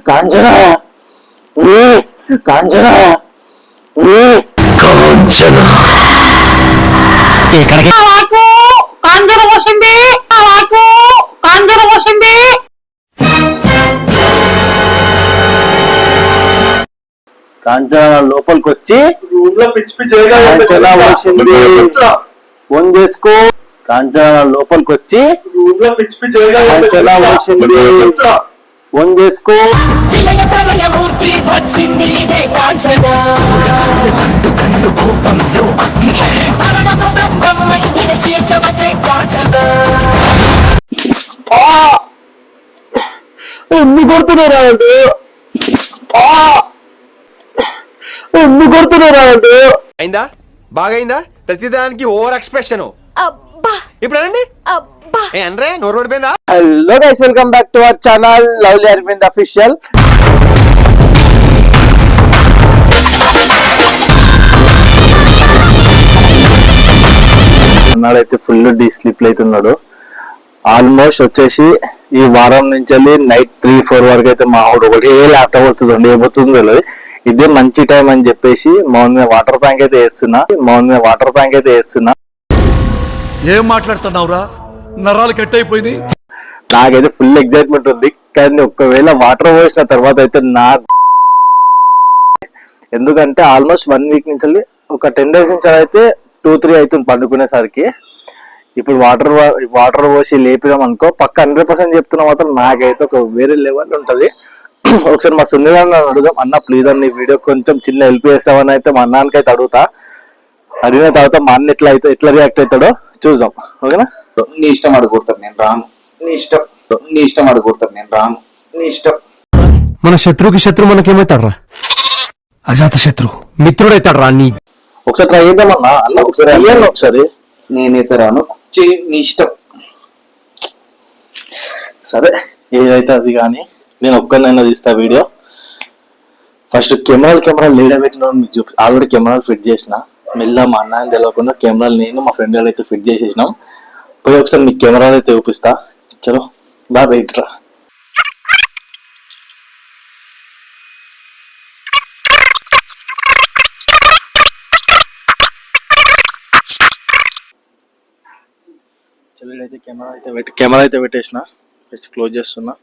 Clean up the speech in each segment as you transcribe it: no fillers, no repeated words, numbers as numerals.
కాంచన కాంచన కాంచన ఇక్కడికి కాంచన వస్తుంది కాంచన వస్తుంది. కాంచన లోపలికి వచ్చి రూమ్ లో పిచ్చి పిచ్చి ఫోన్ చేసుకో. కాంచన లోపలికి వచ్చి రూమ్ లో పిచ్చి పిచ్చి ఫోన్ చేసుకో. ఎందుకు కొడుతున్నారా అంటే ఎందుకు కొడుతున్నారా అంటే అయిందా బాగైందా? ప్రతిదానికి ఓవర్ ఎక్స్ప్రెషన్. ఇప్పుడు అనండి అంటే నోరు పడిపోయిందా? Hello guys, welcome back to our channel lovely Aravind official. అన్నాడైతే ఫుల్ డీ స్లీప్ అవుతున్నాడు. ఆల్మోస్ట్ వచ్చేసి ఈ వారం నుంచి నైట్ 3-4 వరకు అయితే మా ఆవిడ ఒకటి ల్యాప్టాప్ అవుతుందండి, ఏమవుతుందో తెలియదు. ఇదే మంచి టైం అని చెప్పేసి మౌన్ వాటర్ ట్యాంక్ అయితే వేస్తున్నా. ఏం మాట్లాడుతున్నావురా? నరాలు కట్ అయిపోయింది. నాకైతే ఫుల్ ఎగ్జైట్మెంట్ ఉంది. కానీ ఒకవేళ వాటర్ పోసిన తర్వాత అయితే ఎందుకంటే ఆల్మోస్ట్ 1 వీక్ నుంచి ఒక 10 days నుంచి అయితే 2-3 అవుతుంది పండుకునేసరికి. ఇప్పుడు వాటర్ పోసి లేపినాం అనుకో పక్క 100% చెప్తున్నా మాత్రం నాకైతే ఒక వేరే లెవెల్ ఉంటది. ఒకసారి మా సునీల్ అన్న అడుగుదాం, అన్న ప్లీజ్ అన్న ఈ వీడియో కొంచెం చిన్న హెల్ప్ చేస్తామని అయితే మా అన్నానికైతే అడిగిన తర్వాత మా అన్న ఎట్లా రియాక్ట్ అవుతాడో చూద్దాం. ఓకేనా? నీ ఇష్టం అడుగుతాను నేను రాను. నీ ఇష్టం అడుగుతాను నేను రాను. నీ ఇష్టం. మన శత్రువుకి శత్రువు మనకేమవుతాడ్రా? అజాత శత్రు మిత్రుడైతాడు రా. నీ ఒకసారి ట్రై చేద్దామన్నా. అన్న ఒకసారి అయ్యాను. ఒకసారి నేనైతే రాను. నీ ఇష్టం. సరే ఏదైతే అది కానీ నేను ఒక్కరినైనా తీస్తా వీడియో. ఫస్ట్ కెమెరాలు లేడా పెట్టిన మీకు చూపి ఆల్రెడీ కెమెరాలు ఫిట్ చేసిన. మెల్ల మా అన్నని తెలియకుండా కెమెరాలు నేను మా ఫ్రెండ్ అయితే ఫిట్ చేసేసినాం. పోయి ఒకసారి మీకు కెమెరాలు అయితే చూపిస్తా. చలో బాగా ఇట్రా. వీడైతే కెమెరా అయితే పెట్టేసిన. క్లోజ్ చేస్తున్నా.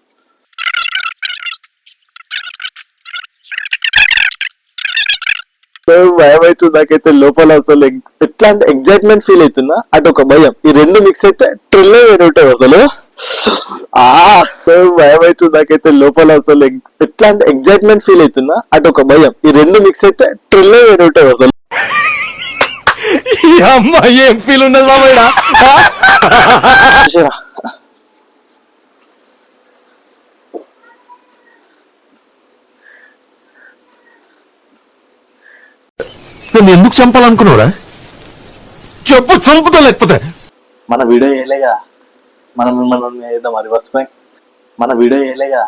భయం అవుతుంది నాకైతే లోపల. అసలు ఎట్లా అంటే ఎగ్జైట్మెంట్ ఫీల్ అవుతున్నా, అటు ఒక భయం. ఈ రెండు మిక్స్ అయితే ట్రిల్లే వేరే ఉంటుంది అసలు. భయం అవుతుంది నాకైతే లోపల. అసలు ఎట్లా అంటే ఎగ్జైట్మెంట్ ఫీల్ అవుతున్నా, అటు ఒక భయం. ఈ రెండు మిక్స్ అయితే ట్రిల్లే వేరే ఉంటుంది అసలు. అమ్మాయి ఏం ఫీల్ ఉన్నది బాబా? నేను ఎందుకు చంపాలనుకున్నావురా? చెప్పు, చంపుతా లేకపోతే. మన వీడియో వేయలేగా మనం మిమ్మల్ని వేద్దాం రివర్స్ బ్యాంక్. మన వీడియో వేయలేగా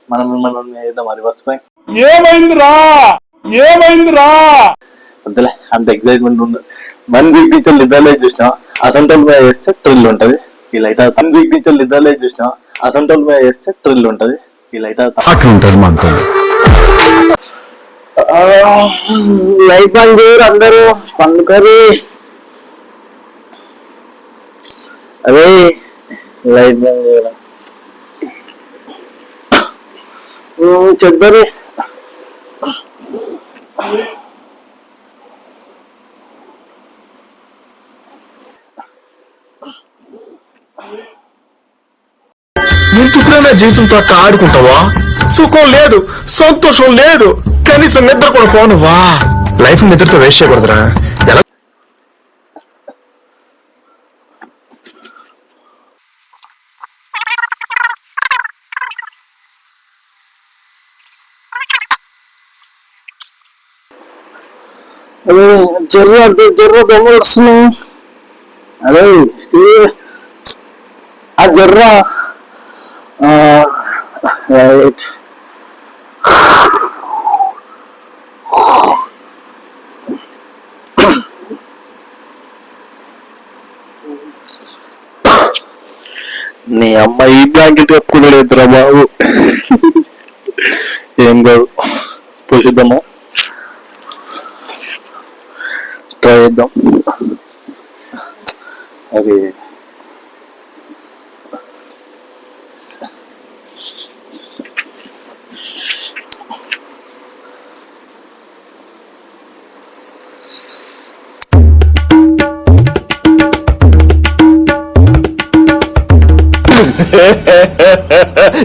మనం మిమ్మల్ని వేద్దాం రివర్స్ బ్యాంక్. ఏమైందిరా అంతలే అంత ఎగ్జైట్మెంట్ ఉంది. 1 వీక్ నుంచి నిద్రలే చూసినా అసంటోల్ మీద వేస్తే ట్రిల్ ఉంటది. ఈ లైట్ 1 వీక్ నుంచి నిద్రలే చూసినా అసంటోల్ మీద వేస్తే ట్రిల్ ఉంటది. ఈ లైట్ అట్లుంటది మనతో. లైట్ బంద్ చేయరు అందరూ, పండుకరి. అదే లైట్ బంద్ చేయరా చెద్దరి. ఎందుకున్నా జీవితంతో అట్లా ఆడుకుంటావా? సుఖం లేదు, సంతోషం లేదు, కనీసం నిద్ర కూడా పోనువా? Life నిద్రతో waste చేయకూడదురా. ఎలా జర్ర దొంగలు వస్తున్నాయి. అదే ఆ జర్ర రైట్. నీ అమ్మ ఈ బ్లాంకెట్ కప్పుకున్నాడు ఎదురా బాబు. ఏం కాదు, పోషిద్దాము, ట్రై చేద్దాం. అది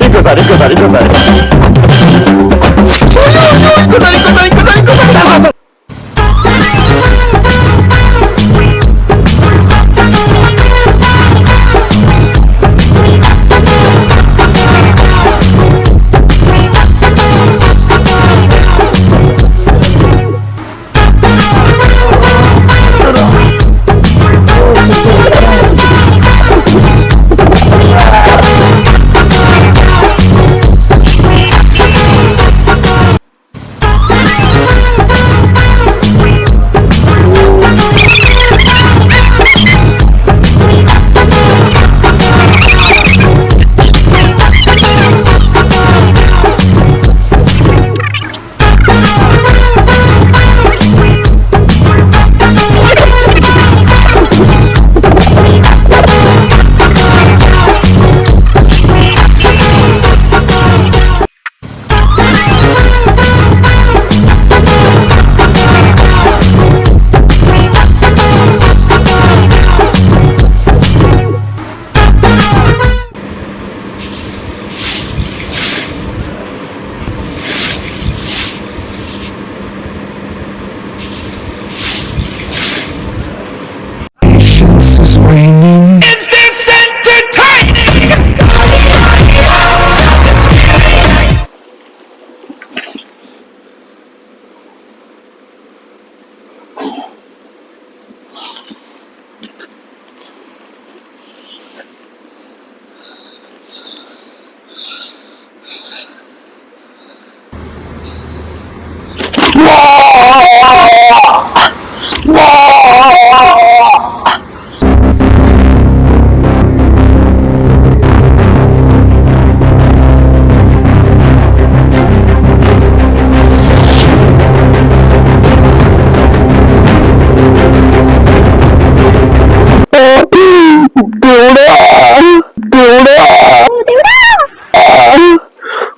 ఇంకోసారి ఇంకోసారి ఇంకోసారి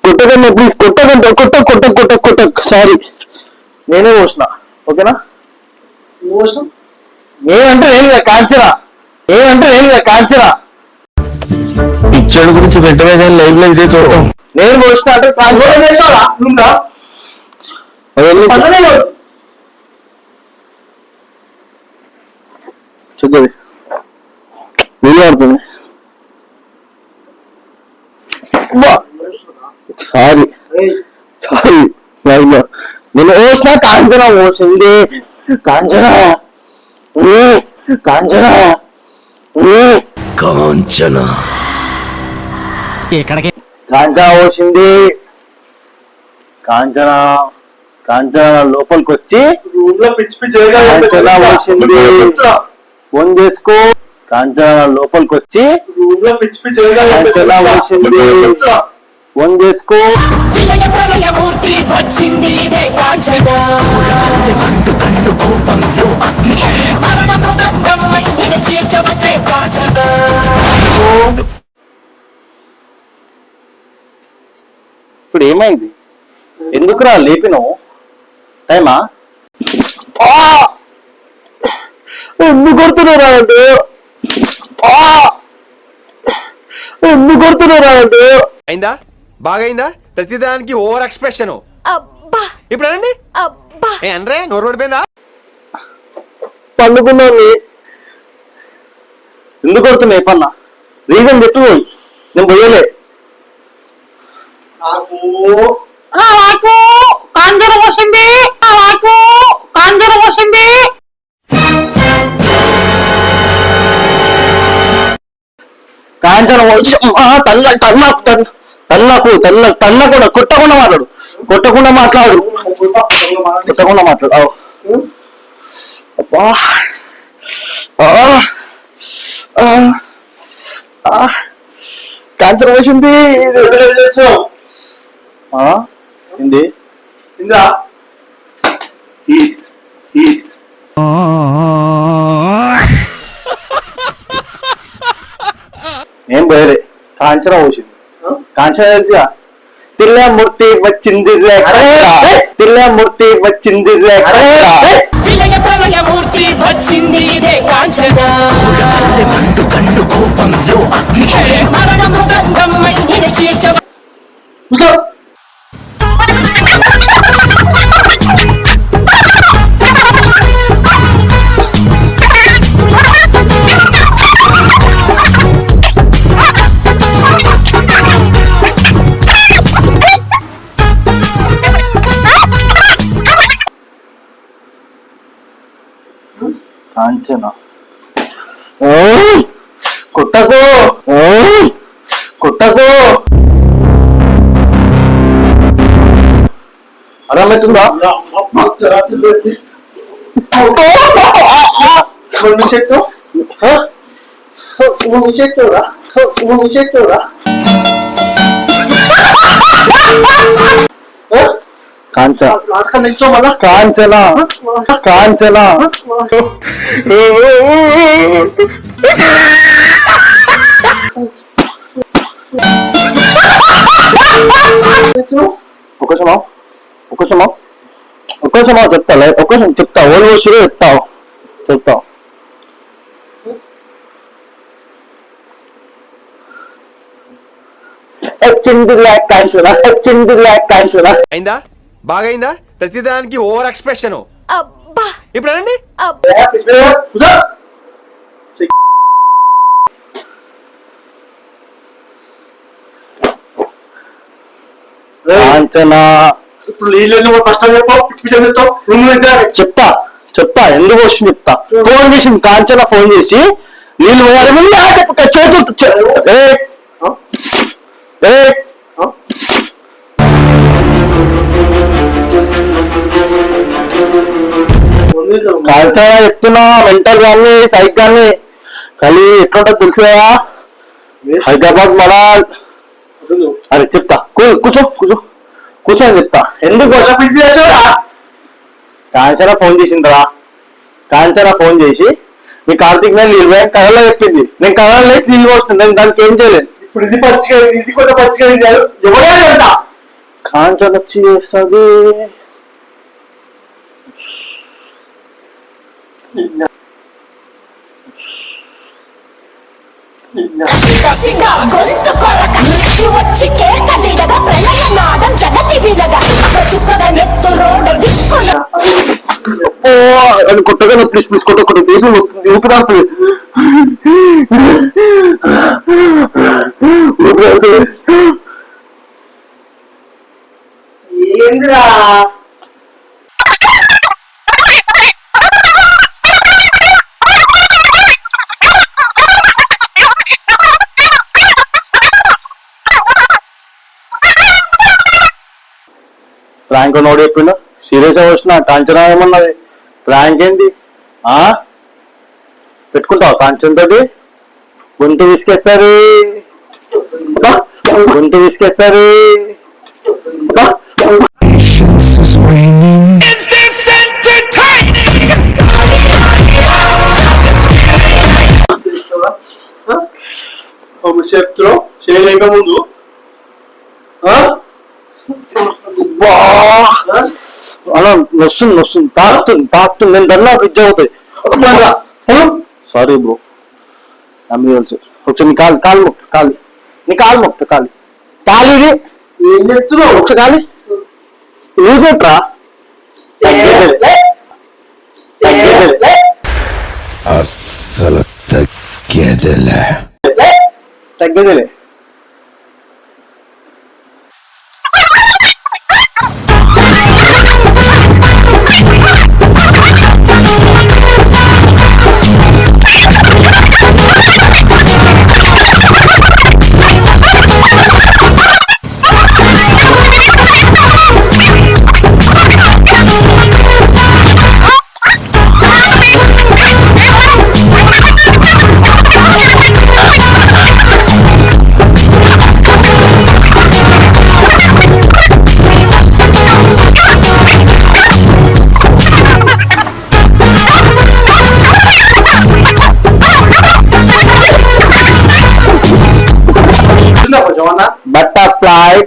కొట్టకండి ప్లీజ్, కొట్టకండి, కొట్ట సారీ, నేనే పోసిన, ఓకేనా? నేనంటే నేను కాంచనా పిచ్చోడి గురించి వెంటనే కానీ లైవ్ లో ఇదే చూడటం. నేను పోసిన అంటే చూద్దాం, వీడియో ఆడుతుంది. సారీ నేను పోసిన కాంచనా పోసింది, కాంచనా కాంచనా పోసింది, కాంచనా లోపలికి వచ్చి కాంచనా పోసింది, ఫోన్ చేసుకో, కాంచనా లోపలికి వచ్చి కాంచనా పోసింది, ఫోన్ చేసుకో. ఇప్పుడు ఏమైంది? ఎందుకురా లేపినావు? టైమా? ఎందుకు కొడుతున్నారా అంటే అయిందా? బాగైందా? ప్రతిదానికి ఓవర్ ఎక్స్ప్రెషన్. ఇప్పుడు అనండి, అనరే నోరు పడిపోయిందా? పండుకున్నాను. ఎందుకు కొడుతున్నా పన్న? రీజన్ చెప్పు. నేను పోయలే. కాంచన వచ్చింది. కాంచన వచ్చి తన్న కూడా కొట్టకుండా మాట్లాడు. అబ్బా కాంచన వచ్చింది. ఏంది ఇందా ఏం పోయలే కాంచన పోసింది కాంచన తెలుసుగా తిల్లమూర్తి వచ్చింది తిల్లమూర్తి వచ్చింది విలయ ప్రళయమూర్తి వచ్చింది ఇదే కాంచన మరణ మృదంగమై నిలిచీచ కాంచన కుట్టకు కుట్టకు అరమవుతుందా కాంచన కాంచన కాంచన ఒక్కసమా చెప్తా ఒక్కసం చెప్తా ఓల్డ్ వర్షులు చెప్తావు కాంచన అయిందా బాగైందా ప్రతిదానికి ఓవర్ ఎక్స్ప్రెషన్ ఇప్పుడు అనండి కాంచన ఇప్పుడు నీళ్ళు ఫస్ట్ చెప్తా ఎందుకు వచ్చి చెప్తా ఫోన్ చేసింది కాంచన ఫోన్ చేసి నీళ్ళు పోయాలి కాంచన చెప్తున్నా మెంటల్ కానీ సైక్ కానీ కానీ ఎట్లుంటో తెలుసు కదా హైదరాబాద్ మన అరే చెప్తా కూర్చొని చెప్తా ఎందుకు కాంచన ఫోన్ చేసిందిరా కాంచన ఫోన్ చేసి మీ కార్తీక్ నేను నీళ్ళు పోయా కథలో చెప్పింది నేను కథలో లేచి నీళ్ళు పోస్తుంది నేను దానికి ఏం చేయలేదు ఇప్పుడు ఇది పచ్చిగా ఇది కూడా పచ్చిగా ఎవరే అంట కాంచన వచ్చి చేస్తుంది కసిగా గొంతు కొరక మృత్యు వచ్చి కేకలిడగా ప్రళయనాదం జగతి వినగా చుక్కగా నెత్తు రోడ దిక్కున అని కొట్టగా ప్లీజ్ కొట్ట దేని ఊపిరాడుతుంది ఏంద్రా ప్రాంక్ నోడి చెప్పిండు సీరియస్ గా వచ్చిన కాంచన ఏమన్నది ప్రాంక్ ఏంటి పెట్టుకుంటావు కాంచన తోటి గొంతు విసికేస్తారు చెప్తున్నావు చేయలేక ముందు అలా నొస్తుంది తాకుతుంది నేను దన్నా విద్య అవుతాయి సారీ బ్రో ఒకసారి నీ కాలు మొక్త కాలి ఏం చెప్తున్నావు ఒకసారి కాలి ఊజట్రా అస్సలు తగ్గేదిలే తగ్గేదిలే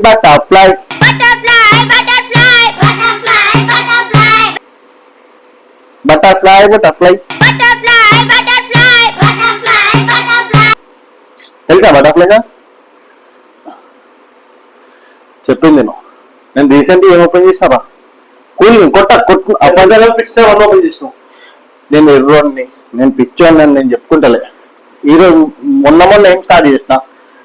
బటర్ఫ్లై బటర్ఫ్లై బటర్ఫ్లై బటర్ఫ్లై తెలుసా బటర్ఫ్లైగా చెప్పింది నేను రీసెంట్ ఏం ఓపెన్ చేసినారా కూల్ ఓపెన్ చేసినా నేను ఎర్రోని నేను పిచ్చోని నేను చెప్పుకుంటలే ఈరోజు మొన్న ఏం స్టార్ట్ చేసిన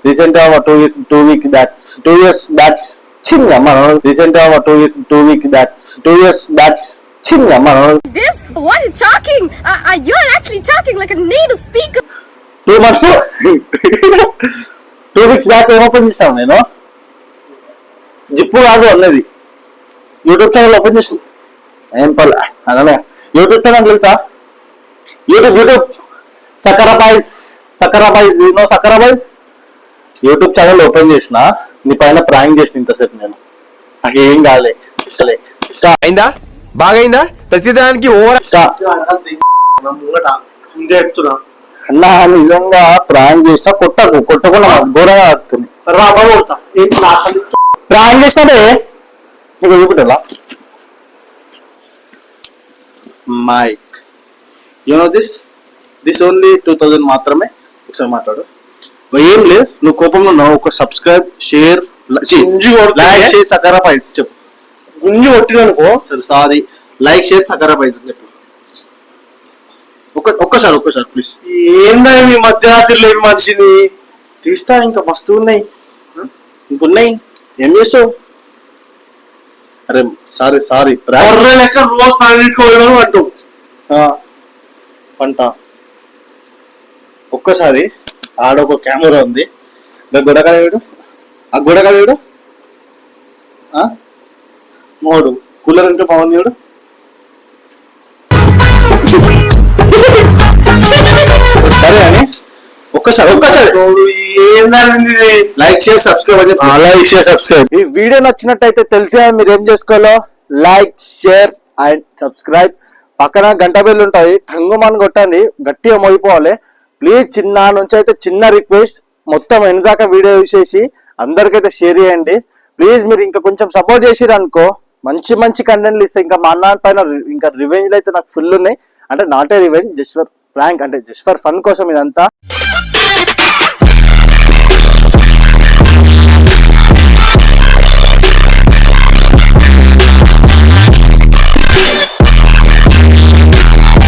రీసెంట్ గా 2 వీక్ బ్యాక్స్ 2 ఇయర్స్ బ్యాక్స్ చిన్న మనం రీసెంట్ గా 2 వీక్ బ్యాక్స్ 2 ఇయర్స్ బ్యాక్స్ చిన్న మనం This? What are you talking? You're actually talking like a native speaker. 2 months 2 weeks back ఏం ఓపెన్ చేస్తాను నేను జిప్పు కాదు అన్నది యూట్యూబ్ ఛానల్ ఓపెన్ చేసి ఏం పర్లే అలానే యూట్యూబ్ ఛానల్ తెలుసా యూట్యూబ్ సకరాబాయిస్ యూట్యూబ్ ఛానల్ ఓపెన్ చేసిన నీ పైన ప్రాంక్ చేసిన ఇంతసేపు నేను నాకేం కాలే అయిందా బాగైందా ప్రతిదానికి ఓవర్ అన్నా నిజంగా ప్రాంక్ చేసిన కొట్టకుండా ఘోరంగా ఆడుతుంది ప్రాంక్ చేసినట్టే నీకు చూపుటా మైక్ యూనో దిస్ ఓన్లీ 2000 మాత్రమే ఒకసారి మాట్లాడు ఏం లేదు నువ్వు కోపంలో ఉన్నావు ఒక సబ్స్క్రైబ్ షేర్ లైక్ షేర్ సకారా పైస్ చెప్పు గుంజి కొట్టిననుకో సరే సారీ లైక్ షేర్ సకారా పైస్ చెప్పు ఒక్కసారి ప్లీజ్ ఏందా ఈ మధ్యరాత్రి లేని మనిషిని తీస్తా ఇంకా మస్తు ఉన్నాయి ఇంకున్నాయి ఏం చేస్తావు అరే సారీ లెక్క రోజు పన్నెండుకోవడం అంటూ పంట ఒక్కసారి ఆడొక కెమెరా ఉంది గొడగలేడు ఆ గొడగలేడు మోడు కూలర్ ఇంకా బాగుంది చూడు సరే అని ఒక్కసారి ఏందండి లైక్ షేర్ సబ్స్క్రైబ్ ఈ వీడియో నచ్చినట్టయితే తెలిసే మీరు ఏం చేసుకోవాలో లైక్ షేర్ అండ్ సబ్స్క్రైబ్ పక్కన గంట బెల్ ఉంటుంది టంగుమని కొట్టండి గట్టిగా మోగిపోవాలి ప్లీజ్ చిన్న నుంచి అయితే చిన్న రిక్వెస్ట్ మొత్తం ఎన్నిదాకా వీడియో చూసేసి అందరికైతే షేర్ చేయండి ప్లీజ్ మీరు ఇంకా కొంచెం సపోర్ట్ చేసిరు అనుకో మంచి కంటెంట్లు ఇస్తే ఇంకా మా అన్న పైన ఇంకా రివెంజ్లు అయితే నాకు ఫుల్ ఉన్నాయి అంటే not a revenge just for prank అంటే జస్ట్ ఫర్ ఫన్ కోసం ఇదంతా